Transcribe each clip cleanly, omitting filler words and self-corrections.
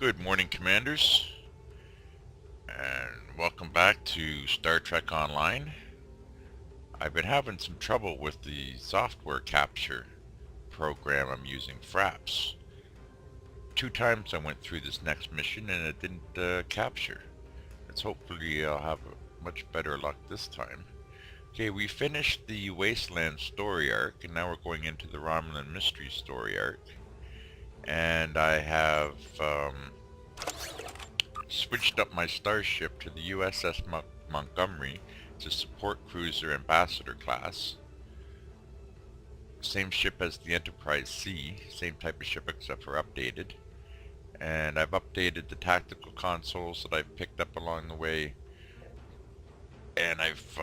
Good morning, Commanders, and welcome back to Star Trek Online. I've been having some trouble with the software capture program I'm using, Fraps. 2 times I went through this next mission and it didn't capture. Hopefully I'll have much better luck this time. Okay, we finished the Wasteland story arc, and now we're going into the Romulan Mystery story arc. And I have switched up my starship to the USS Montgomery. It's a support cruiser ambassador class. Same ship as the Enterprise C, same type of ship except for updated. And I've updated the tactical consoles that I've picked up along the way. And I've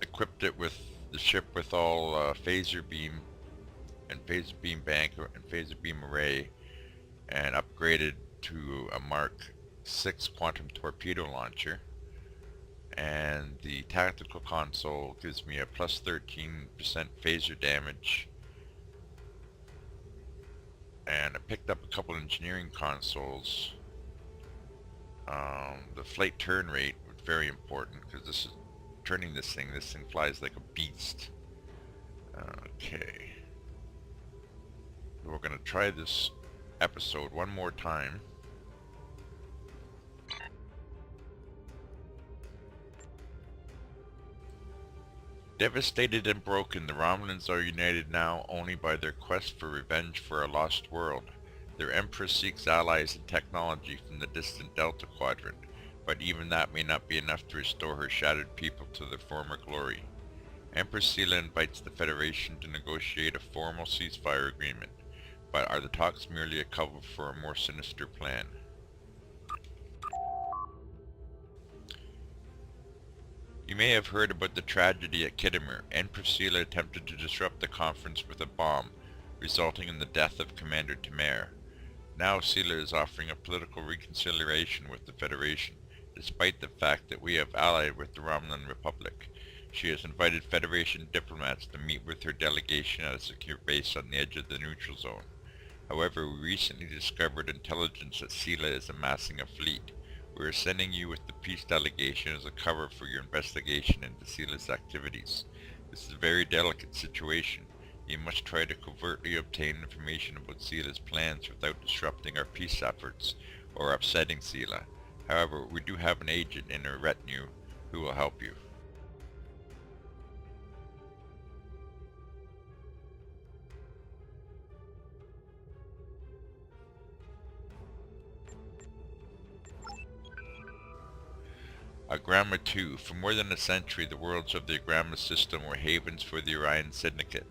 equipped it with the ship with all phaser beam and phaser beam bank and phaser beam array, and upgraded to a Mark 6 quantum torpedo launcher. And the tactical console gives me a plus 13% phaser damage. And I picked up a couple engineering consoles. The flight turn rate was very important because this thing flies like a beast. Okay. We're going to try this episode one more time. Devastated and broken, the Romulans are united now only by their quest for revenge for a lost world. Their Empress seeks allies and technology from the distant Delta Quadrant, but even that may not be enough to restore her shattered people to their former glory. Empress Sela invites the Federation to negotiate a formal ceasefire agreement, but are the talks merely a cover for a more sinister plan? You may have heard about the tragedy at Kittimer. Empress Sela attempted to disrupt the conference with a bomb, resulting in the death of Commander Tamer. Now Sela is offering a political reconciliation with the Federation, despite the fact that we have allied with the Romulan Republic. She has invited Federation diplomats to meet with her delegation at a secure base on the edge of the neutral zone. However, we recently discovered intelligence that Sela is amassing a fleet. We are sending you with the peace delegation as a cover for your investigation into Sela's activities. This is a very delicate situation. You must try to covertly obtain information about Sela's plans without disrupting our peace efforts or upsetting Sela. However, we do have an agent in her retinue who will help you. Agramma 2. For more than a century, the worlds of the Agramma system were havens for the Orion Syndicate,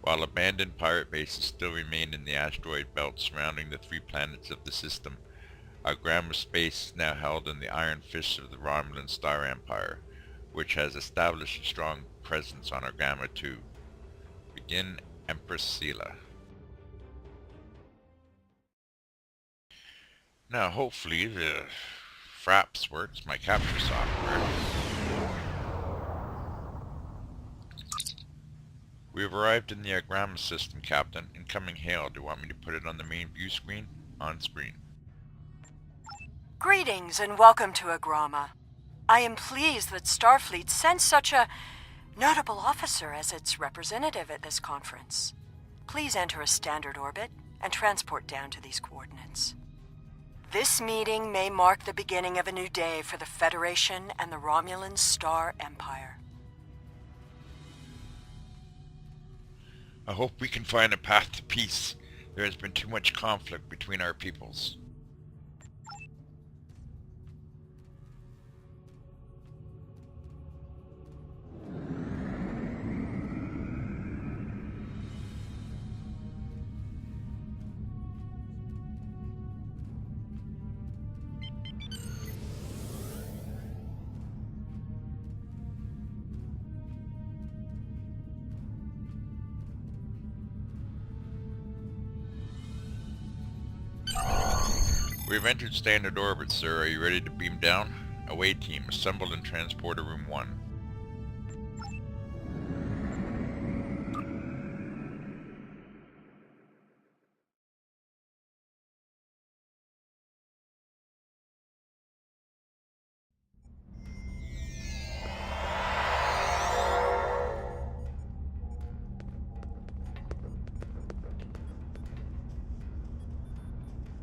while abandoned pirate bases still remained in the asteroid belt surrounding the 3 planets of the system. Agramma space is now held in the iron fists of the Romulan Star Empire, which has established a strong presence on Agramma 2. Begin Empress Sela. Now hopefully the Fraps works, my capture software. We have arrived in the Agramma system, Captain. Incoming hail. Do you want me to put it on the main view screen? On screen. Greetings and welcome to Agramma. I am pleased that Starfleet sent such a notable officer as its representative at this conference. Please enter a standard orbit and transport down to these coordinates. This meeting may mark the beginning of a new day for the Federation and the Romulan Star Empire. I hope we can find a path to peace. There has been too much conflict between our peoples. We've entered standard orbit, sir. Are you ready to beam down? Away team, assembled in transporter room 1.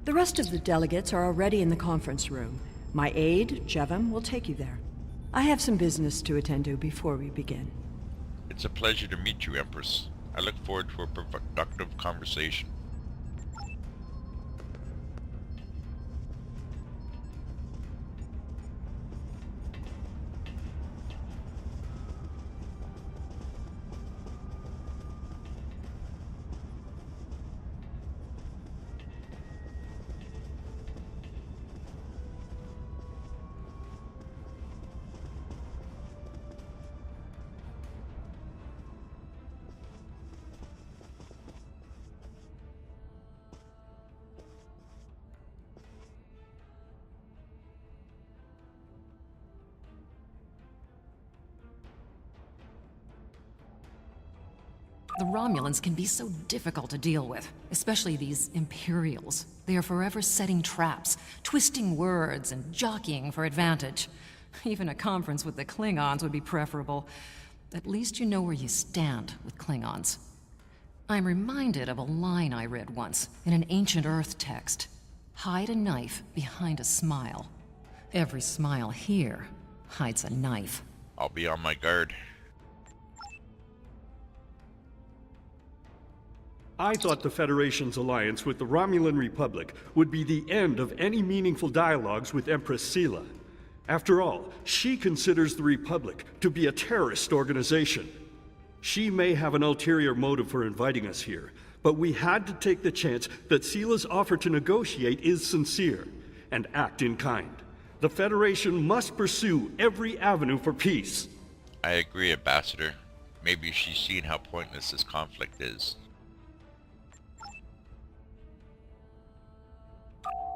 The rest of the delegates are already in the conference room. My aide, Jevem, will take you there. I have some business to attend to before we begin. It's a pleasure to meet you, Empress. I look forward to a productive conversation. The Romulans can be so difficult to deal with, especially these Imperials. They are forever setting traps, twisting words, and jockeying for advantage. Even a conference with the Klingons would be preferable. At least you know where you stand with Klingons. I'm reminded of a line I read once in an ancient Earth text. Hide a knife behind a smile. Every smile here hides a knife. I'll be on my guard. I thought the Federation's alliance with the Romulan Republic would be the end of any meaningful dialogues with Empress Sela. After all, she considers the Republic to be a terrorist organization. She may have an ulterior motive for inviting us here, but we had to take the chance that Sela's offer to negotiate is sincere, and act in kind. The Federation must pursue every avenue for peace. I agree, Ambassador. Maybe she's seen how pointless this conflict is.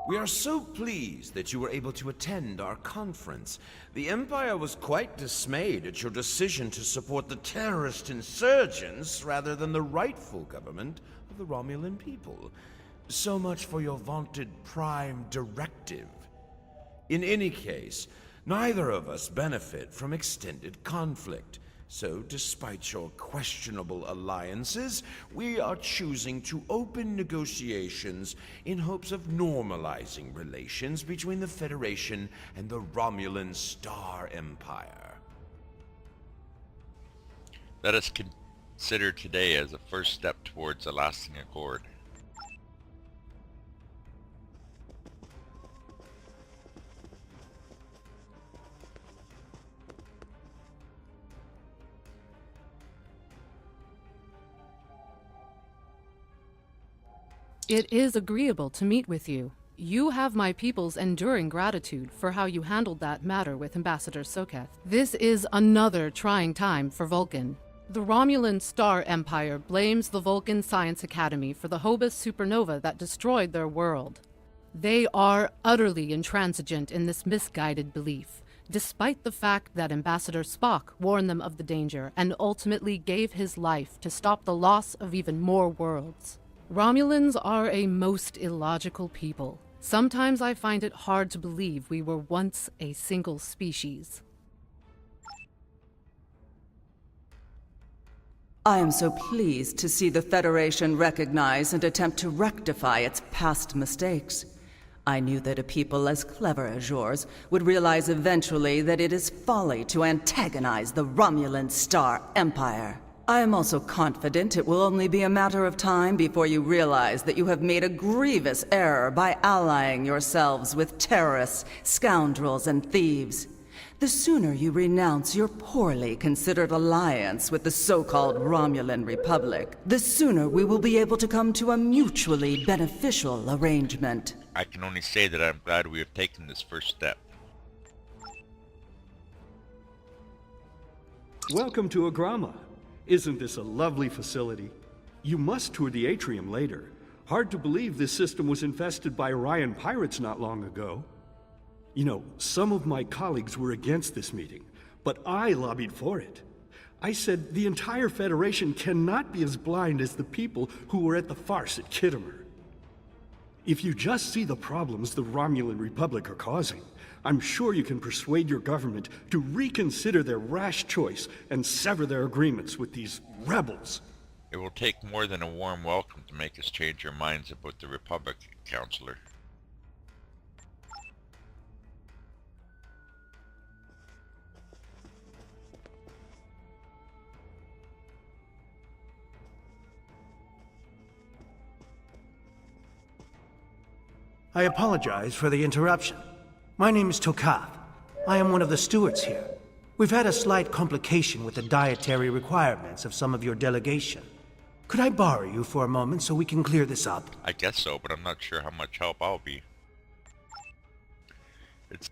We are so pleased that you were able to attend our conference. The Empire was quite dismayed at your decision to support the terrorist insurgents rather than the rightful government of the Romulan people. So much for your vaunted Prime Directive. In any case, neither of us benefit from extended conflict. So, despite your questionable alliances, we are choosing to open negotiations in hopes of normalizing relations between the Federation and the Romulan Star Empire. Let us consider today as a first step towards a lasting accord. It is agreeable to meet with you. You have my people's enduring gratitude for how you handled that matter with Ambassador Soketh. This is another trying time for Vulcan. The Romulan Star Empire blames the Vulcan Science Academy for the Hobus supernova that destroyed their world. They are utterly intransigent in this misguided belief, despite the fact that Ambassador Spock warned them of the danger and ultimately gave his life to stop the loss of even more worlds. Romulans are a most illogical people. Sometimes I find it hard to believe we were once a single species. I am so pleased to see the Federation recognize and attempt to rectify its past mistakes. I knew that a people as clever as yours would realize eventually that it is folly to antagonize the Romulan Star Empire. I am also confident it will only be a matter of time before you realize that you have made a grievous error by allying yourselves with terrorists, scoundrels, and thieves. The sooner you renounce your poorly considered alliance with the so-called Romulan Republic, the sooner we will be able to come to a mutually beneficial arrangement. I can only say that I'm glad we have taken this first step. Welcome to Agrama. Isn't this a lovely facility? You must tour the atrium later. Hard to believe this system was infested by Orion pirates not long ago. You know, some of my colleagues were against this meeting, but I lobbied for it. I said the entire Federation cannot be as blind as the people who were at the farce at Kittimer. If you just see the problems the Romulan Republic are causing, I'm sure you can persuade your government to reconsider their rash choice and sever their agreements with these rebels. It will take more than a warm welcome to make us change our minds about the Republic, Counselor. I apologize for the interruption. My name is Tokav. I am one of the stewards here. We've had a slight complication with the dietary requirements of some of your delegation. Could I borrow you for a moment so we can clear this up? I guess so, but I'm not sure how much help I'll be. It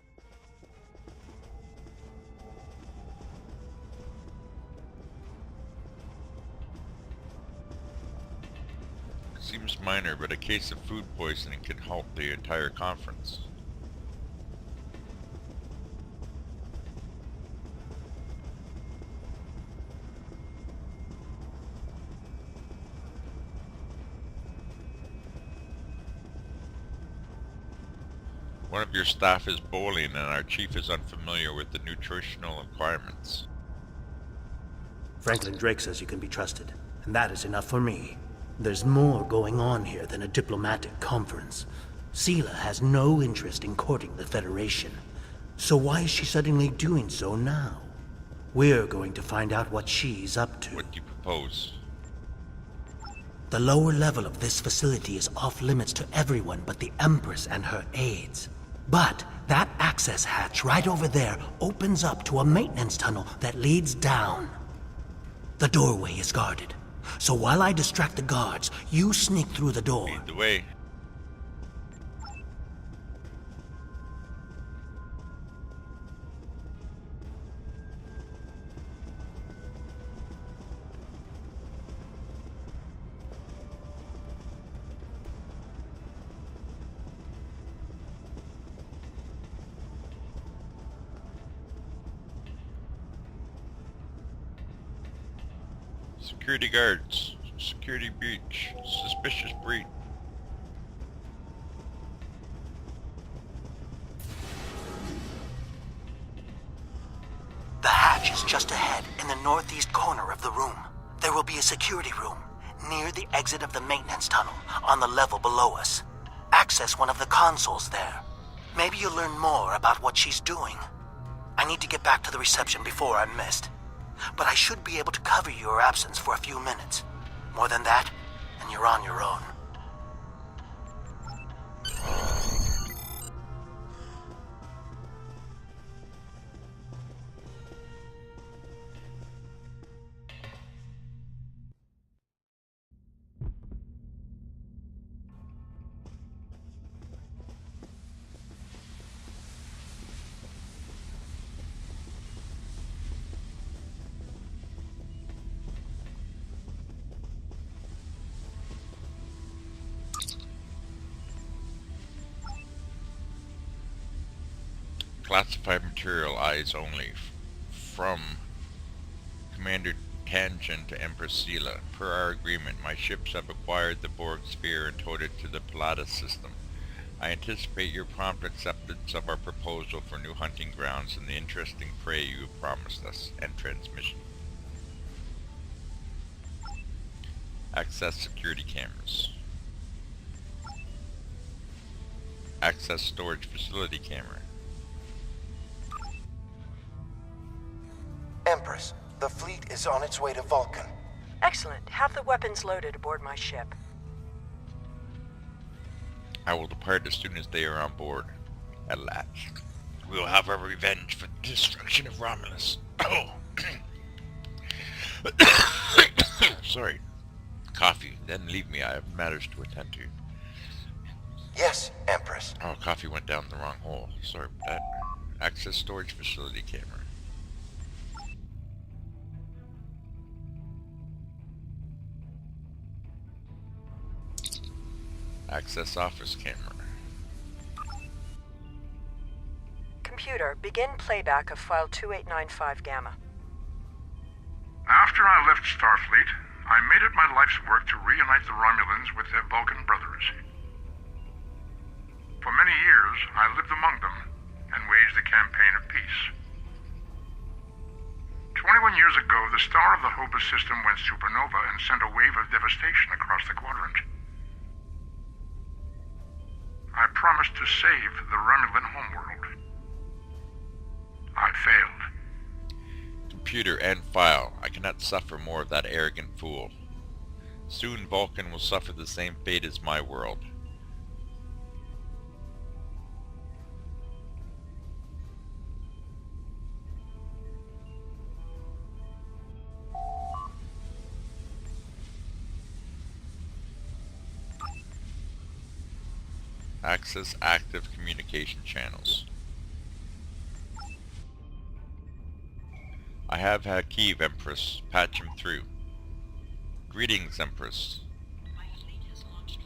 seems minor, but a case of food poisoning can halt the entire conference. One of your staff is bowling and our chief is unfamiliar with the nutritional requirements. Franklin Drake says you can be trusted, and that is enough for me. There's more going on here than a diplomatic conference. Sela has no interest in courting the Federation. So why is she suddenly doing so now? We're going to find out what she's up to. What do you propose? The lower level of this facility is off limits to everyone but the Empress and her aides. But that access hatch right over there opens up to a maintenance tunnel that leads down. The doorway is guarded. So while I distract the guards, you sneak through the door. Lead the way. Security guards. Security breach. Suspicious breach. The hatch is just ahead in the northeast corner of the room. There will be a security room near the exit of the maintenance tunnel on the level below us. Access one of the consoles there. Maybe you'll learn more about what she's doing. I need to get back to the reception before I'm missed. But I should be able to cover your absence for a few minutes. More than that, and you're on your own. Classified material, eyes only. From Commander Tangent to Empress Sela. Per our agreement, my ships have acquired the Borg sphere and towed it to the Pilatus system. I anticipate your prompt acceptance of our proposal for new hunting grounds and the interesting prey you have promised us. End transmission. Access security cameras. Access storage facility camera. Empress, the fleet is on its way to Vulcan. Excellent. Have the weapons loaded aboard my ship. I will depart as soon as they are on board. At last. We will have our revenge for the destruction of Romulus. Oh. Sorry. Coffee. Then leave me. I have matters to attend to. Yes, Empress. Oh, coffee went down the wrong hole. Sorry about that. Access storage facility camera. Access office camera. Computer, begin playback of file 2895 Gamma. After I left Starfleet, I made it my life's work to reunite the Romulans with their Vulcan brothers. For many years, I lived among them and waged a campaign of peace. 21 years ago, the star of the Hobus system went supernova and sent a wave of devastation across the quadrant. I promised to save the Romulan homeworld. I failed. Computer and file. I cannot suffer more of that arrogant fool. Soon Vulcan will suffer the same fate as my world. Access active communication channels. I have Hakiv, Empress. Patch him through. Greetings, Empress.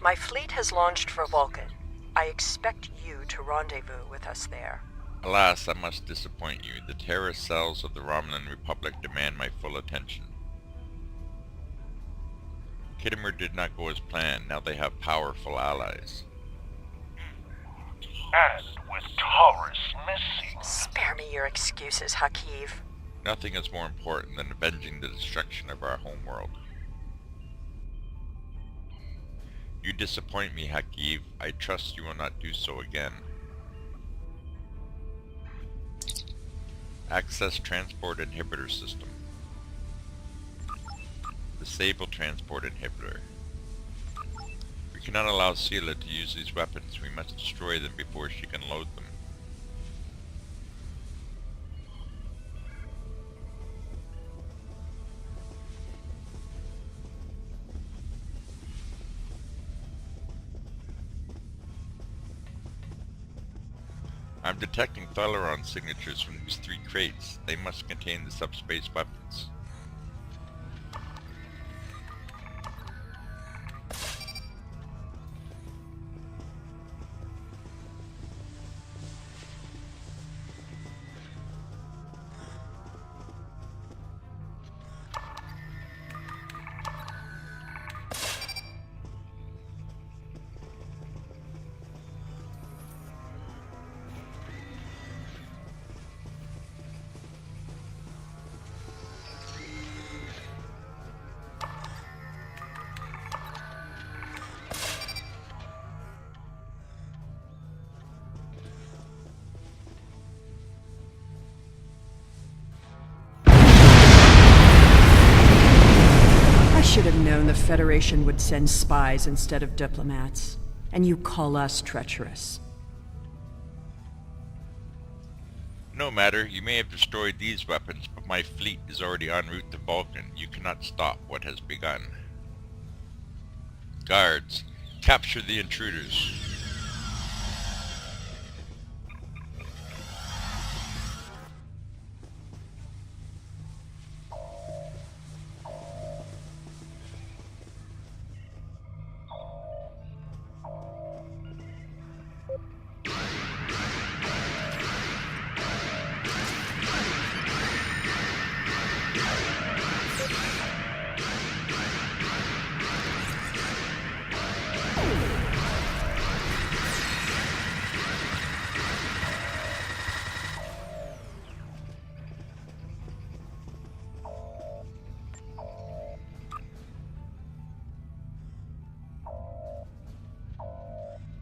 My fleet has launched for Vulcan. I expect you to rendezvous with us there. Alas, I must disappoint you. The terrorist cells of the Romulan Republic demand my full attention. Kittimer did not go as planned. Now they have powerful allies. And with Taurus missing. Spare me your excuses, Hakiv. Nothing is more important than avenging the destruction of our homeworld. You disappoint me, Hakiv. I trust you will not do so again. Access transport inhibitor system. Disable transport inhibitor. We cannot allow Sela to use these weapons. We must destroy them before she can load them. I'm detecting Thalaron signatures from these 3 crates. They must contain the subspace weapons. I should have known the Federation would send spies instead of diplomats. And you call us treacherous. No matter, you may have destroyed these weapons, but my fleet is already en route to Vulcan. You cannot stop what has begun. Guards, capture the intruders.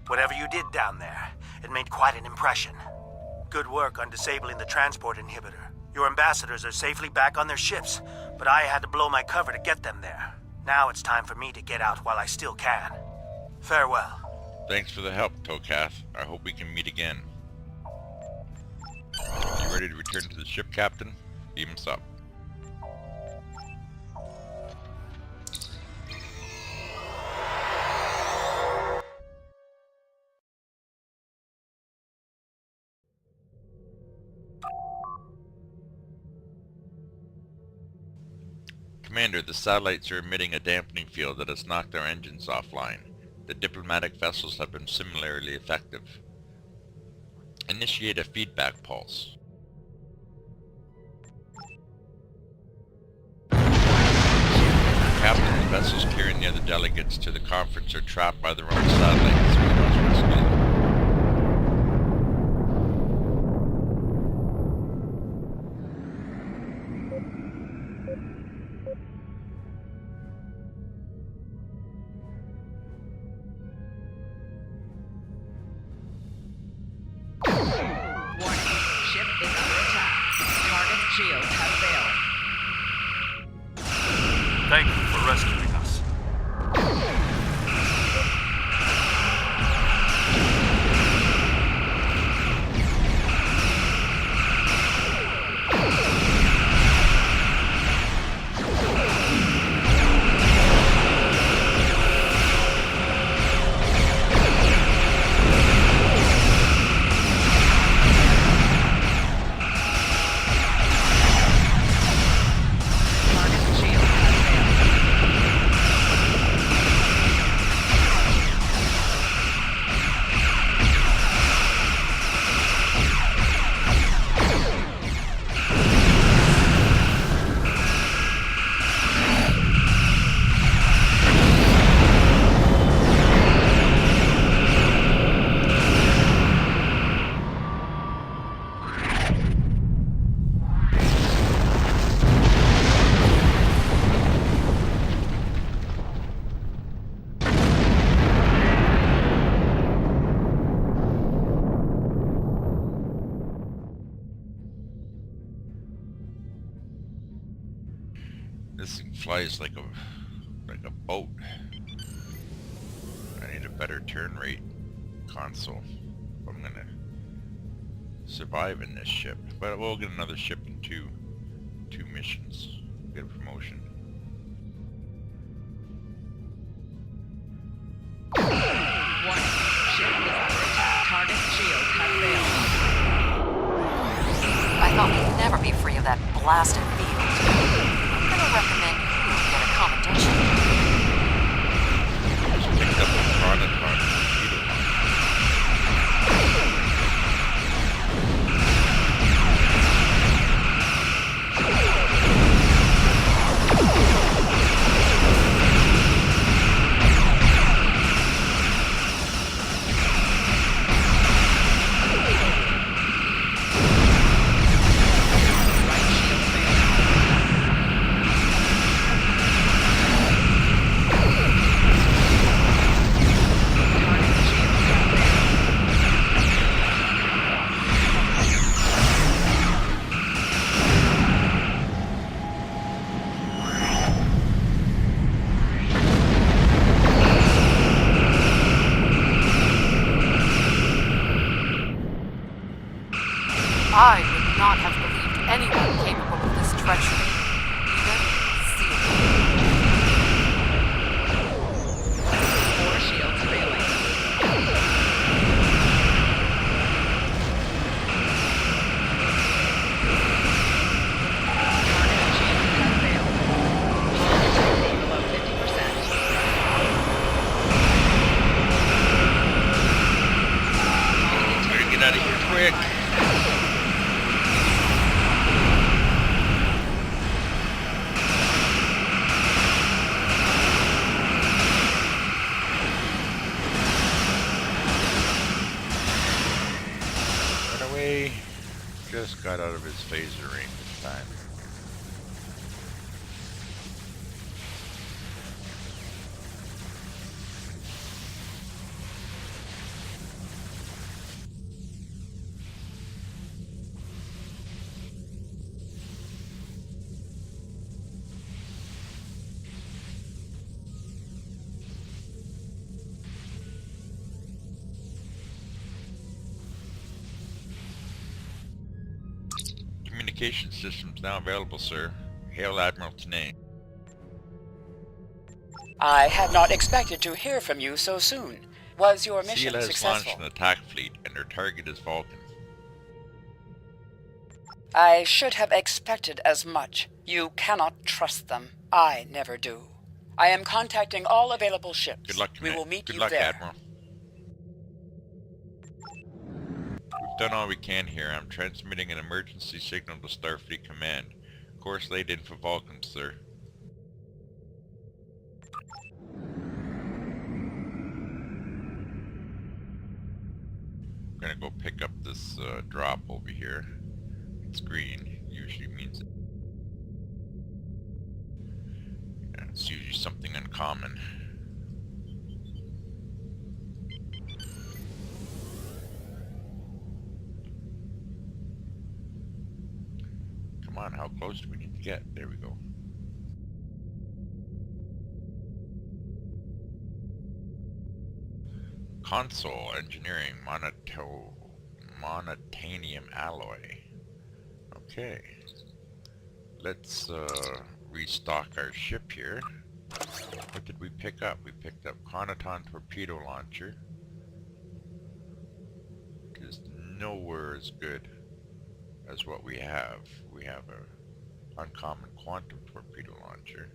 Whatever you did down there, it made quite an impression. Good work on disabling the transport inhibitor. Your ambassadors are safely back on their ships, but I had to blow my cover to get them there. Now it's time for me to get out while I still can. Farewell. Thanks for the help, Tokath. I hope we can meet again. You ready to return to the ship, Captain? Beam us up. Commander, the satellites are emitting a dampening field that has knocked our engines offline. The diplomatic vessels have been similarly effective. Initiate a feedback pulse. Captain, the vessels carrying the other delegates to the conference are trapped by the wrong satellites. We must rescue them. shields have failed. Thank you for rescuing us. flies like a boat. I need a better turn rate console if I'm gonna survive in this ship. But we'll get another ship in two missions. Get a promotion. Warning. Ship is under attack. Target shields have failed. I thought we'd never be free of that blasted field. I'm gonna recommend you get a commendation. Just picked up a chronoton torpedo launcher. I would not have believed anyone capable of this treachery. Even Sela. 4 shields failing. Target shields have failed. Hull integrity below 50%. Better get out of here quick. Just got out of his phaser range this time. Communication systems now available, sir. Hail Admiral Tanay. I had not expected to hear from you so soon. Was your mission Sela has successful? launched an attack fleet, and their target is Vulcan. I should have expected as much. You cannot trust them. I never do. I am contacting all available ships. Good luck, We will meet Good you luck, there. Admiral. We've done all we can here. I'm transmitting an emergency signal to Starfleet Command. Course laid in for Vulcan, sir. I'm gonna go pick up this drop over here. It's green. Usually means it's usually something uncommon. Come on, how close do we need to get? There we go. Console engineering monotanium alloy. Okay. Let's restock our ship here. What did we pick up? We picked up chronoton torpedo launcher. Which is nowhere as good as what we have. We have a uncommon quantum torpedo launcher.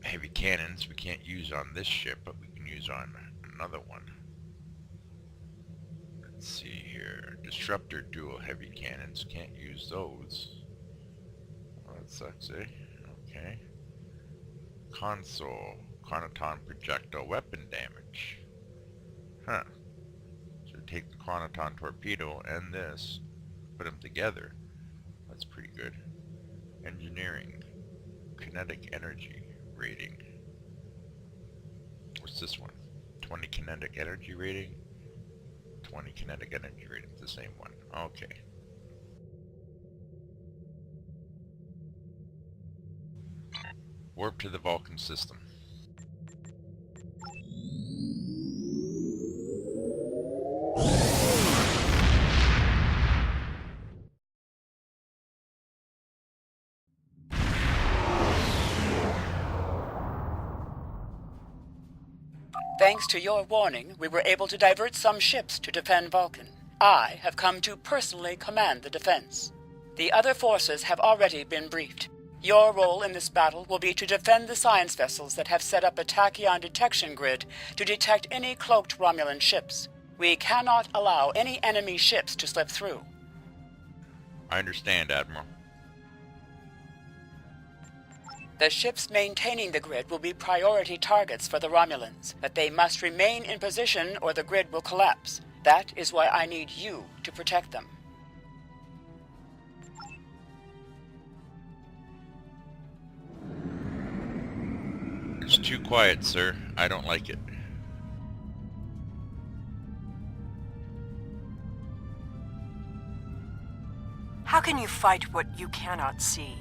Heavy cannons we can't use on this ship, but we can use on another one. Let's see here. Disruptor dual heavy cannons. Can't use those. Oh, that sucks, eh? Okay. Console. Chronoton projectile weapon damage. Huh. So take the chronoton torpedo and this. Put them together. That's pretty good. Engineering. Kinetic energy rating. What's this one? 20 kinetic energy rating? 20 kinetic energy rating. It's the same one. Okay. Warp to the Vulcan system. Thanks to your warning, we were able to divert some ships to defend Vulcan. I have come to personally command the defense. The other forces have already been briefed. Your role in this battle will be to defend the science vessels that have set up a tachyon detection grid to detect any cloaked Romulan ships. We cannot allow any enemy ships to slip through. I understand, Admiral. The ships maintaining the grid will be priority targets for the Romulans, but they must remain in position or the grid will collapse. That is why I need you to protect them. It's too quiet, sir. I don't like it. How can you fight what you cannot see?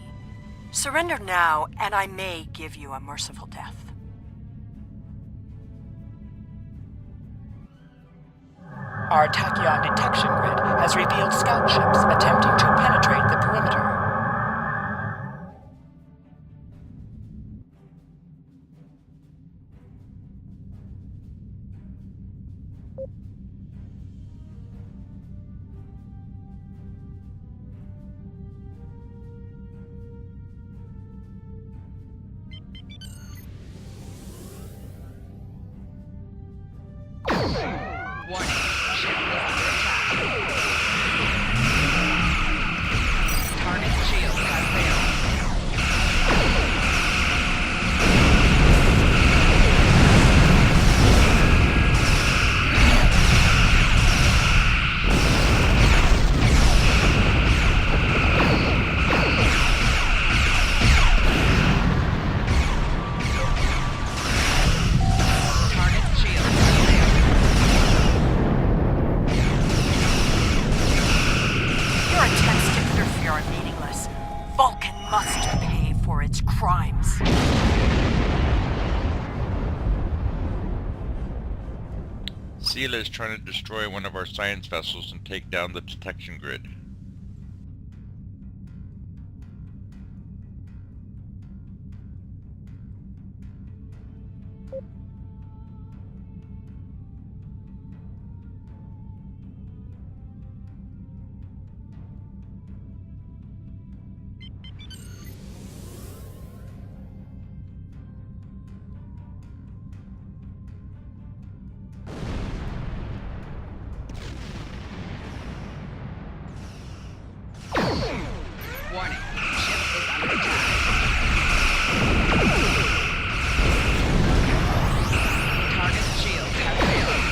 Surrender now, and I may give you a merciful death. Our tachyon detection grid has revealed scout ships attempting to penetrate the perimeter. Warning. Ship is under attack. Target shield has failed. Target shield has failed. Your attempts to interfere are meaningless. Vulcan must pay for its crimes. Sela is trying to destroy one of our science vessels and take down the detection grid. Warning. Ship is under attack. Target shield has failed.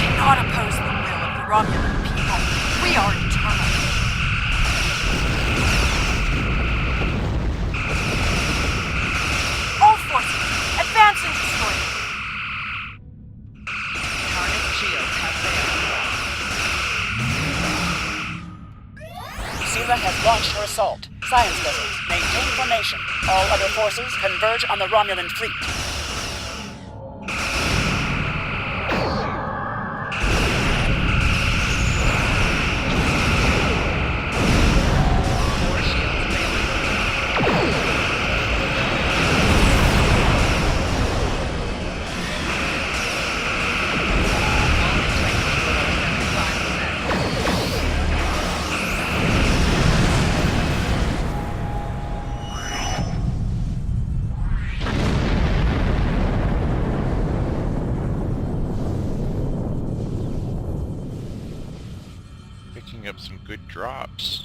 Cannot oppose the will of the Romulan people. We are eternal. All forces, advance and destroy them. Target shield has failed. Sela has launched her assault. Science vessels, maintain formation. All other forces converge on the Romulan fleet. Core shields failing. All entanglement below 75%. Picking up some good drops.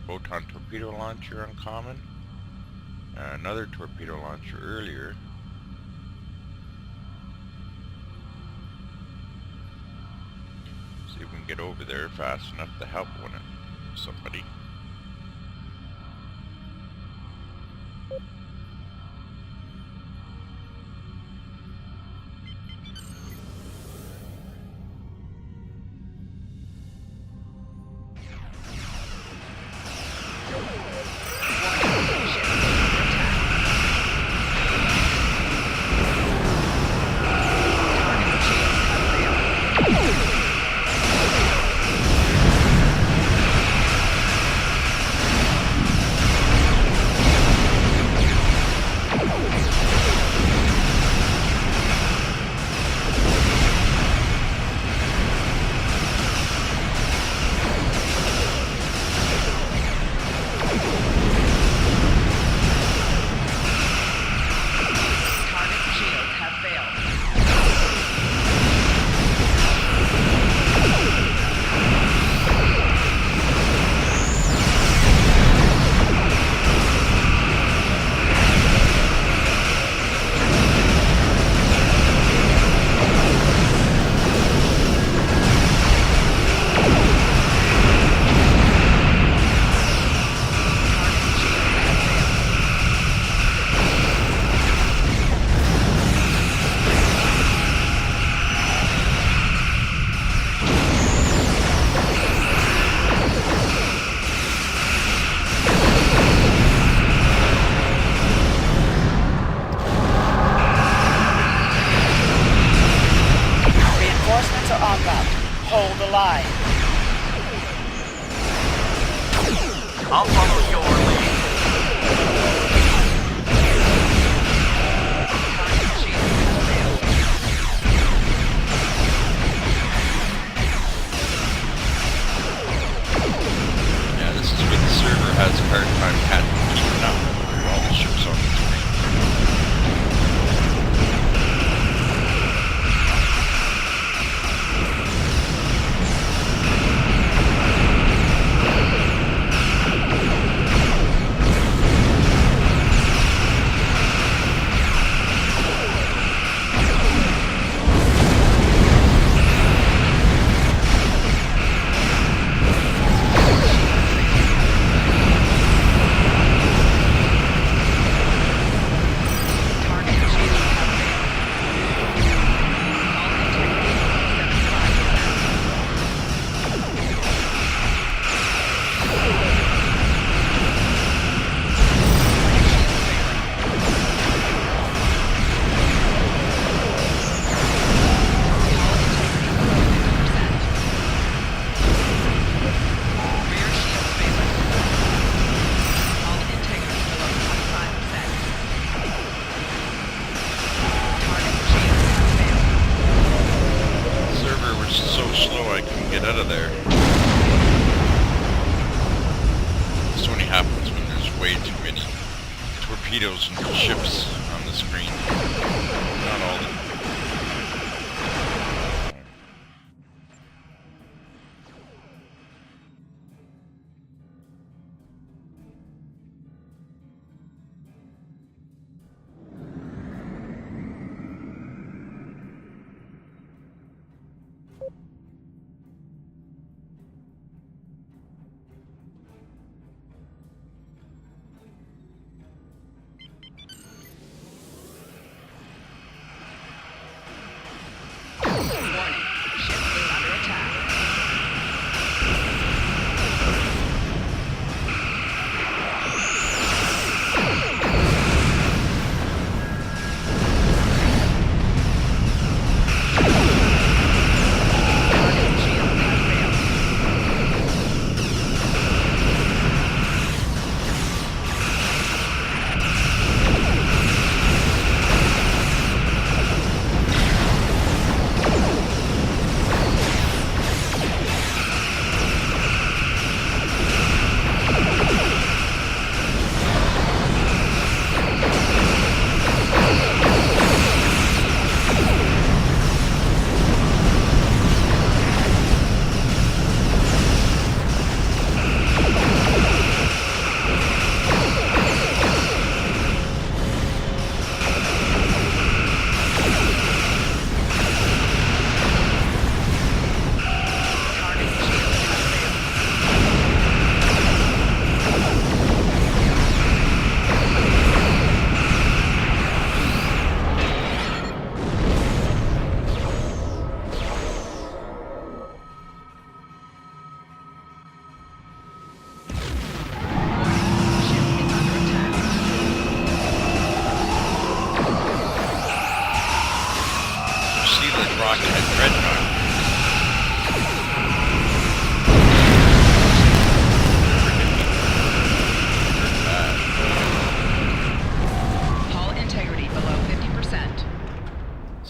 Photon torpedo launcher uncommon. Another torpedo launcher earlier. See if we can get over there fast enough to help somebody. compound. Hold the line. I'll follow your lead. Yeah, this is where the server has a hard time keeping up with all the ships on the screen. Get out of there. This only happens when there's way too many torpedoes and ships on the screen. Not all of them.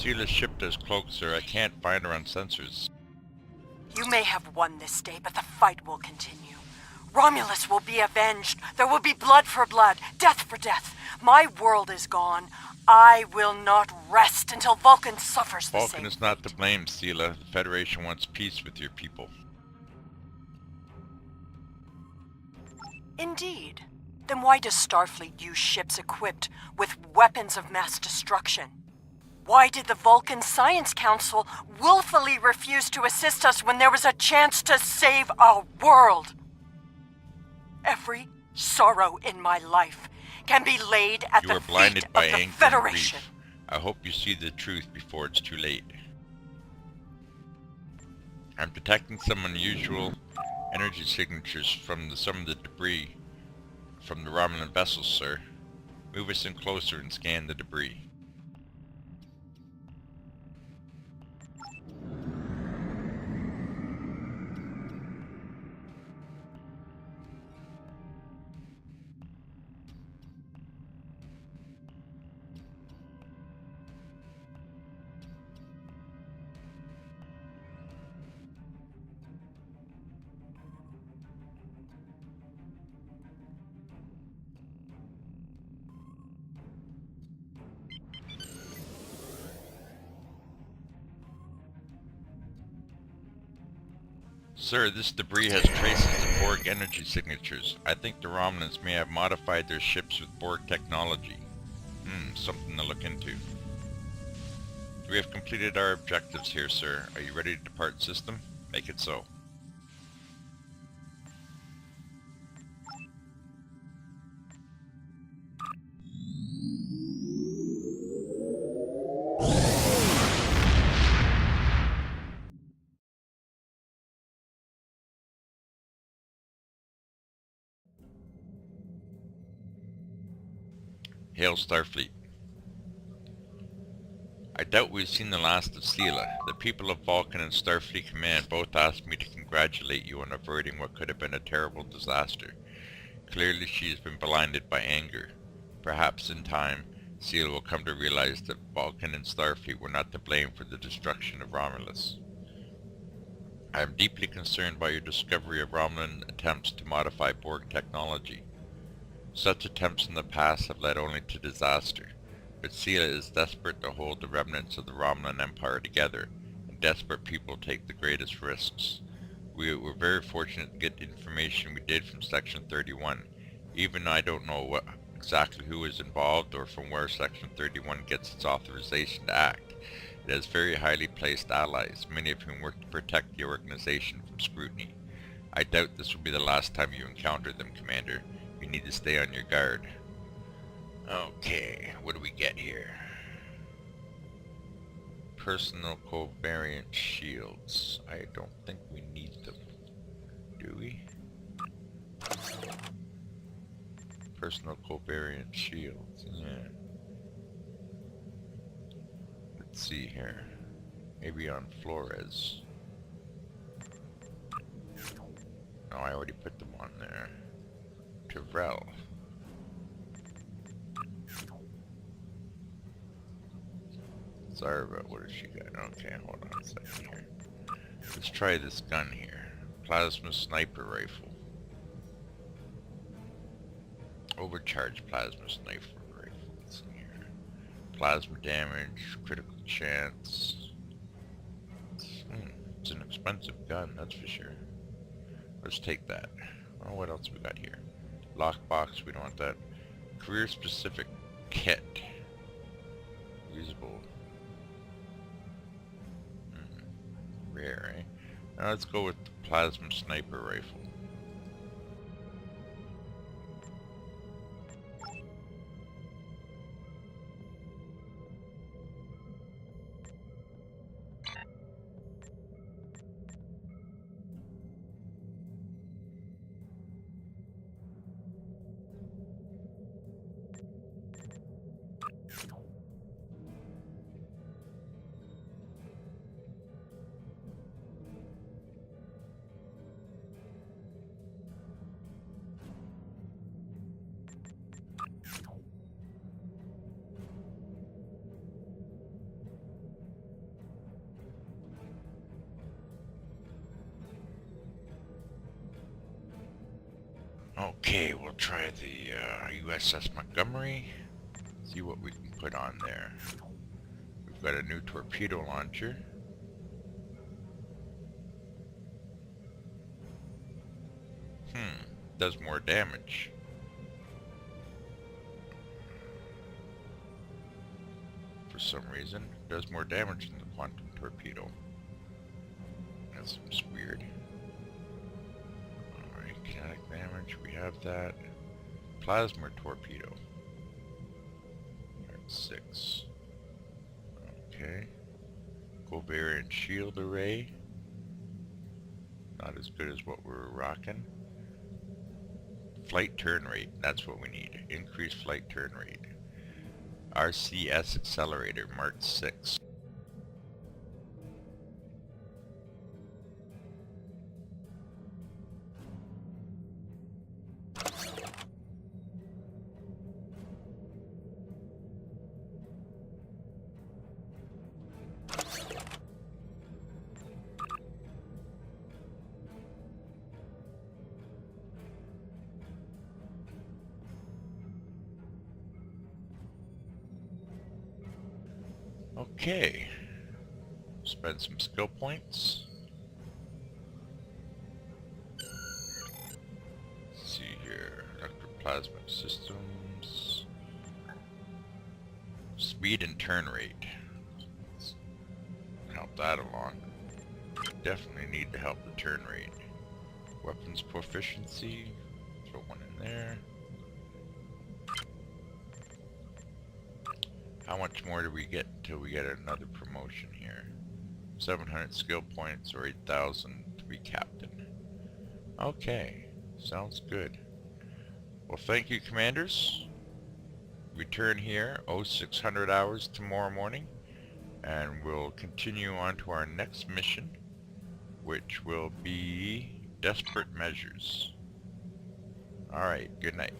Sela's ship does cloak, sir. I can't find her on sensors. You may have won this day, but the fight will continue. Romulus will be avenged. There will be blood for blood, death for death. My world is gone. I will not rest until Vulcan suffers the same. Vulcan is not to blame, Sela. The Federation wants peace with your people. Indeed. Then why does Starfleet use ships equipped with weapons of mass destruction? Why did the Vulcan Science Council willfully refuse to assist us when there was a chance to save our world? Every sorrow in my life can be laid at the feet of the Federation. I hope you see the truth before it's too late. I'm detecting some unusual energy signatures from some of the debris from the Romulan vessels, sir. Move us in closer and scan the debris. Sir, this debris has traces of Borg energy signatures. I think the Romulans may have modified their ships with Borg technology. Something to look into. We have completed our objectives here, sir. Are you ready to depart system? Make it so. Hail Starfleet. I doubt we've seen the last of Sela. The people of Vulcan and Starfleet Command both asked me to congratulate you on averting what could have been a terrible disaster. Clearly she has been blinded by anger. Perhaps in time, Sela will come to realize that Vulcan and Starfleet were not to blame for the destruction of Romulus. I am deeply concerned by your discovery of Romulan attempts to modify Borg technology. Such attempts in the past have led only to disaster, but Sela is desperate to hold the remnants of the Romulan Empire together, and desperate people take the greatest risks. We were very fortunate to get the information we did from Section 31. Even I don't know exactly who is involved or from where Section 31 gets its authorization to act. It has very highly placed allies, many of whom work to protect the organization from scrutiny. I doubt this will be the last time you encounter them, Commander. You need to stay on your guard. Okay, what do we get here? Personal covariant shields. I don't think we need them. Do we? Personal covariant shields. Yeah. Let's see here. Maybe on Flores. No, I already put them on there. Terrell. Zarva, what does she got? Okay, hold on a second here. Let's try this gun here. Plasma sniper rifle. Overcharged plasma sniper rifle. Let's see here. Plasma damage, critical chance. It's an expensive gun, that's for sure. Let's take that. Oh, what else we got here? Lockbox, we don't want that. Career specific kit. Usable. Rare, eh? Now let's go with the plasma sniper rifle. Okay, we'll try the USS Montgomery. See what we can put on there. We've got a new torpedo launcher. Does more damage. For some reason, does more damage than the quantum torpedo. That seems weird. Alright, kinetic damage, we have that. Plasma torpedo. That's 6. Okay. Covariant shield array. Not as good as what we're rocking. Flight turn rate, that's what we need. Increased flight turn rate. RCS accelerator, Mark 6. Okay. Spend some skill points. Plasma systems. Speed and turn rate. Let's help that along. Definitely need to help the turn rate. Weapons proficiency. Throw one in there. How much more do we get until we get another promotion here? 700 skill points or 8,000 to be captain. Okay, sounds good. Well, thank you, commanders. Return here 0600 hours tomorrow morning, and we'll continue on to our next mission, which will be desperate measures. Alright, good night.